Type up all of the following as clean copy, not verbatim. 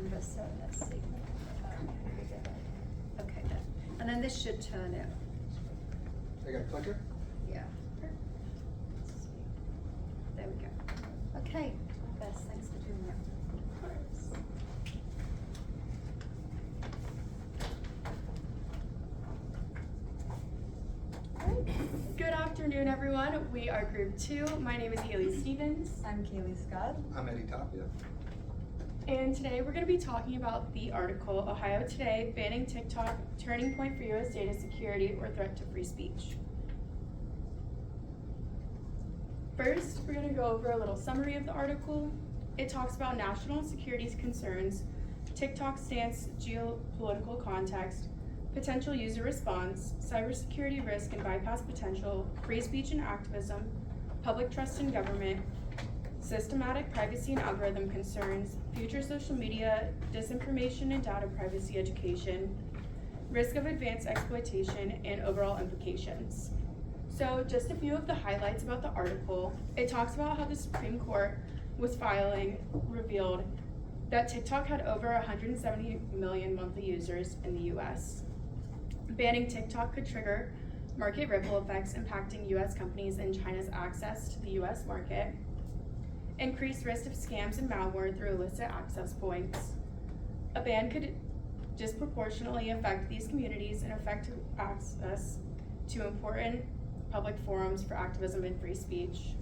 canvas, so let's see. Okay, then. And then this should turn it. I got a clicker? Yeah. Let's see. There we go. Okay, Bess, thanks for doing that. Good afternoon, everyone. We are Group 2. My name is Haley Stevens. I'm Kaylee Scott. I'm Eddie Tapia. And today we're going to be talking about the article, Ohio Today, Banning TikTok, Turning Point for U.S. Data Security or Threat to Free Speech. First, we're going to go over a little summary of the article. It talks about national security concerns, TikTok stance, geopolitical context, potential user response, cybersecurity risk and bypass potential, free speech and activism, public trust in government, systematic privacy and algorithm concerns, future social media, disinformation and data privacy education, risk of advanced exploitation, and overall implications. So just a few of the highlights about the article. It talks about how the Supreme Court was revealed that TikTok had over 170 million monthly users in the US. Banning TikTok could trigger market ripple effects impacting US companies and China's access to the US market. Increased risk of scams and malware through illicit access points. A ban could disproportionately affect these communities and affect access to important public forums for activism and free speech.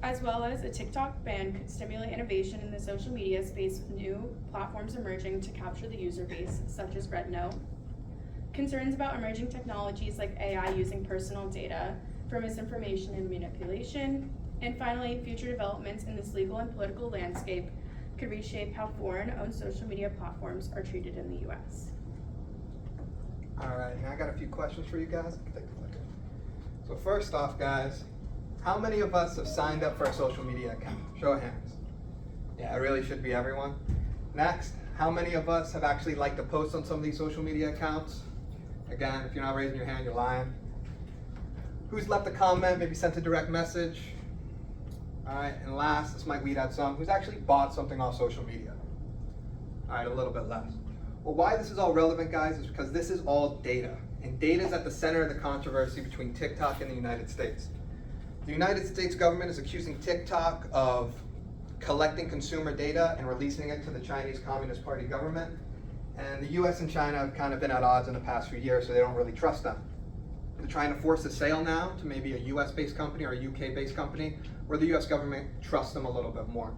As well as a TikTok ban could stimulate innovation in the social media space with new platforms emerging to capture the user base, such as RedNote. Concerns about emerging technologies like AI using personal data for misinformation and manipulation. And finally, future developments in this legal and political landscape could reshape how foreign-owned social media platforms are treated in the US. All right, now I got a few questions for you guys. Take the clicker. So first off, guys, how many of us have signed up for a social media account? Show of hands. Yeah, it really should be everyone. Next, how many of us have actually liked to post on some of these social media accounts? Again, if you're not raising your hand, you're lying. Who's left a comment, maybe sent a direct message? All right, and last, this might weed out some, who's actually bought something off social media? All right, a little bit less. Well, why this is all relevant, guys, is because this is all data. And data is at the center of the controversy between TikTok and the United States. The United States government is accusing TikTok of collecting consumer data and releasing it to the Chinese Communist Party government. And the US and China have kind of been at odds in the past few years, so they don't really trust them. They're trying to force a sale now to maybe a US-based company or a UK-based company, where the US government trusts them a little bit more.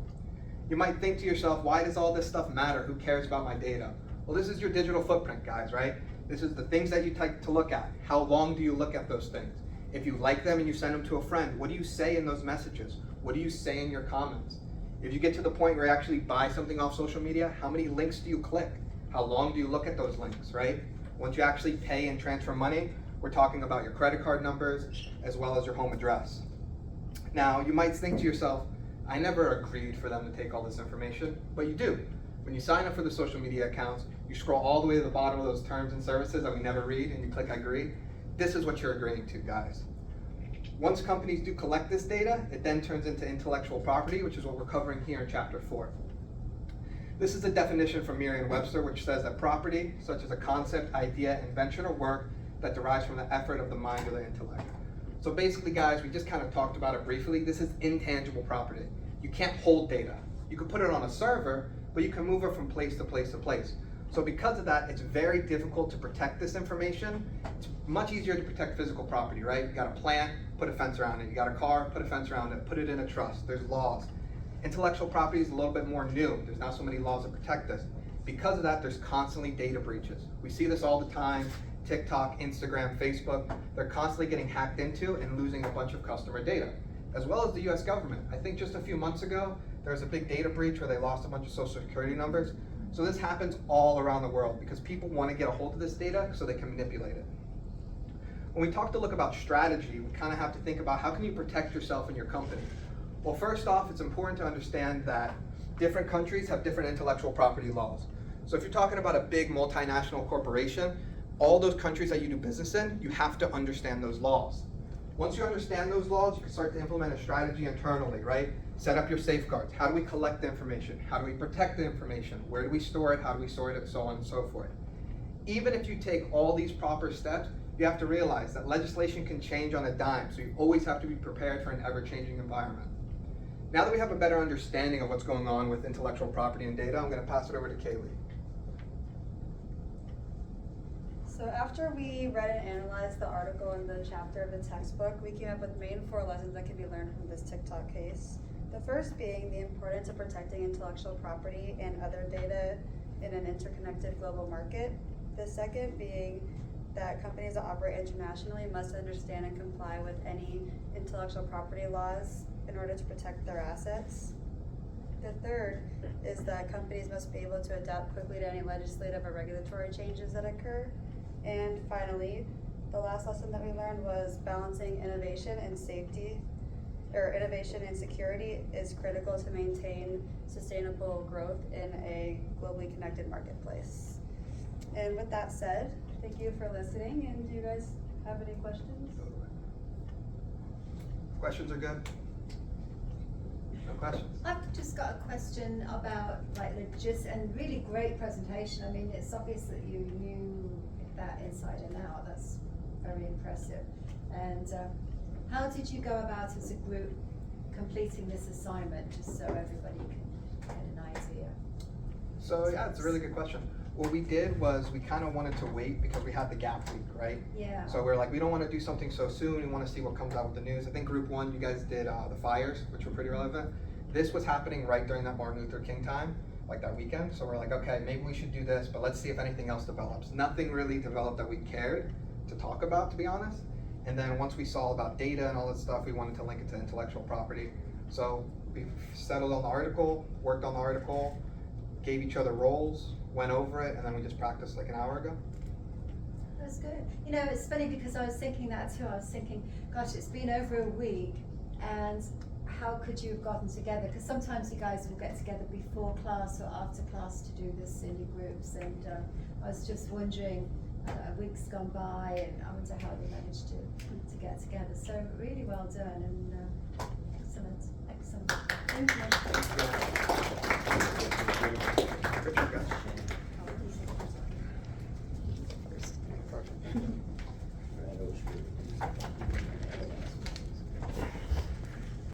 You might think to yourself, why does all this stuff matter? Who cares about my data? Well, this is your digital footprint, guys, right? This is the things that you take to look at. How long do you look at those things? If you like them and you send them to a friend, what do you say in those messages? What do you say in your comments? If you get to the point where you actually buy something off social media, how many links do you click? How long do you look at those links, right? Once you actually pay and transfer money, we're talking about your credit card numbers as well as your home address. Now, you might think to yourself, I never agreed for them to take all this information, but you do. When you sign up for the social media accounts, you scroll all the way to the bottom of those terms and services that we never read and you click agree. This is what you're agreeing to, guys. Once companies do collect this data, it then turns into intellectual property, which is what we're covering here in Chapter 4. This is a definition from Merriam-Webster, which says that property, such as a concept, idea, invention, or work that derives from the effort of the mind or the intellect. So basically, guys, we just kind of talked about it briefly. This is intangible property. You can't hold data. You can put it on a server, but you can move it from place to place to place. So because of that, it's very difficult to protect this information. It's much easier to protect physical property, right? You got a plant, put a fence around it. You got a car, put a fence around it, put it in a trust. There's laws. Intellectual property is a little bit more new. There's not so many laws that protect this. Because of that, there's constantly data breaches. We see this all the time. TikTok, Instagram, Facebook, they're constantly getting hacked into and losing a bunch of customer data, as well as the US government. I think just a few months ago, there was a big data breach where they lost a bunch of social security numbers. So this happens all around the world because people want to get a hold of this data so they can manipulate it. When we talk to look about strategy, we kind of have to think about how can you protect yourself and your company. Well, first off, it's important to understand that different countries have different intellectual property laws. So if you're talking about a big multinational corporation, all those countries that you do business in, you have to understand those laws. Once you understand those laws, you can start to implement a strategy internally, right? Set up your safeguards. How do we collect the information? How do we protect the information? Where do we store it? How do we sort it? So on and so forth. Even if you take all these proper steps, you have to realize that legislation can change on a dime, so you always have to be prepared for an ever-changing environment. Now that we have a better understanding of what's going on with intellectual property and data, I'm going to pass it over to Kaylee. So after we read and analyzed the article in the chapter of the textbook, we came up with main 4 lessons that can be learned from this TikTok case. The first being the importance of protecting intellectual property and other data in an interconnected global market. The second being that companies that operate internationally must understand and comply with any intellectual property laws in order to protect their assets. The third is that companies must be able to adapt quickly to any legislative or regulatory changes that occur. And finally, the last lesson that we learned was balancing innovation and safety, or innovation and security is critical to maintain sustainable growth in a globally connected marketplace. And with that said, thank you for listening, and do you guys have any questions? Questions are good? No questions? I've just got a question about like and really great presentation. I mean, it's obvious that you knew that inside and out. That's very impressive. And how did you go about as a group completing this assignment, just so everybody can get an idea? So yeah, it's a really good question. What we did was we kind of wanted to wait because we had the gap week, right? Yeah. So we're like, we don't want to do something so soon. We want to see what comes out with the news. I think group 1, you guys did the fires, which were pretty relevant. This was happening right during that Martin Luther King time, like that weekend. So we're like, okay, maybe we should do this, but let's see if anything else develops. Nothing really developed that we cared to talk about, to be honest. And then once we saw about data and all that stuff, we wanted to link it to intellectual property. So we settled on the article, worked on the article, gave each other roles, went over it, and then we just practiced like an hour ago. That's good. You know, it's funny because I was thinking that too. I was thinking, gosh, it's been over a week, and how could you have gotten together? Because sometimes you guys will get together before class or after class to do this in your groups, and I was just wondering, a week's gone by, and I wonder how they managed to get together. So really well done, and excellent, excellent. Thank you. Thank you.